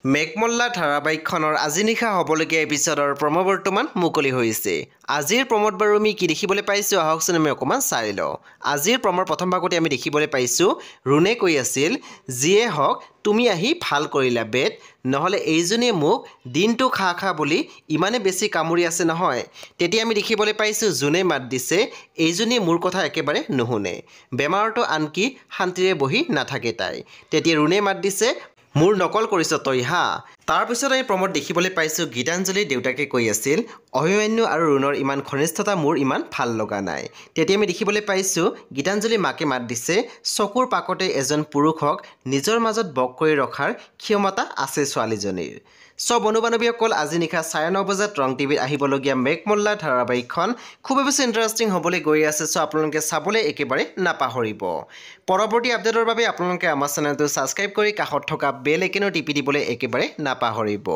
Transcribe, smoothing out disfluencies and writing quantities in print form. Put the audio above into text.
মেঘমল্লা ধাৰাবাহিকখনৰ আজি নিশা হ'বলগীয়া এপিছডৰ প্ৰম' বৰ্তমান মুকলি হৈছে। আজিৰ প্ৰম'ত বাৰু আমি কি দেখিবলৈ পাইছোঁ আহকচোন আমি অকণমান চাই লওঁ। আজিৰ প্ৰম'ৰ প্ৰথম ভাগতে আমি দেখিবলৈ পাইছোঁ ৰুণে কৈ আছিল, যিয়ে হওক তুমি আহি ভাল কৰিলা বেট, নহ'লে এইজনীয়ে মোক দিনটো খা খা বুলি ইমানে বেছি কামুৰি আছে নহয়। তেতিয়া আমি দেখিবলৈ পাইছোঁ জোনে মাত দিছে, এইজনীয়ে মোৰ কথা একেবাৰে নুশুনে, বেমাৰতো আনকি শান্তিৰে বহি নাথাকে তাই। তেতিয়া ৰুণে মাত দিছে, মোৰ নকল কৰিছ তই হা। তাৰপিছত আমি প্ৰম'ত দেখিবলৈ পাইছোঁ গীতাঞ্জলিৰ দেউতাকে কৈ আছিল, অভিমন্যু আৰু ৰুণৰ ইমান ঘনিষ্ঠতা মোৰ ইমান ভাল লগা নাই। তেতিয়া আমি দেখিবলৈ পাইছোঁ গীতাঞ্জলি মাকে মাত দিছে, চকুৰ পাকতে এজন পুৰুষক নিজৰ মাজত বগ কৰি ৰখাৰ ক্ষমতা আছে ছোৱালীজনীৰ। বন্ধু বান্ধৱীসকল, আজি নিশা 9:30 বজাত ৰং টিভিত আহিবলগীয়া মেঘমল্লা ধাৰাবাহিকখন খুবেই বেছি ইণ্টাৰেষ্টিং হ'বলৈ গৈ আছে। আপোনালোকে চাবলৈ একেবাৰে নাপাহৰিব। পৰৱৰ্তী আপডেটৰ বাবে আপোনালোকে আমাৰ চেনেলটো ছাবস্ক্ৰাইব কৰি কাষত থকা বেল আইকনো টিপি দিবলৈ একেবাৰে নাপাহৰিব।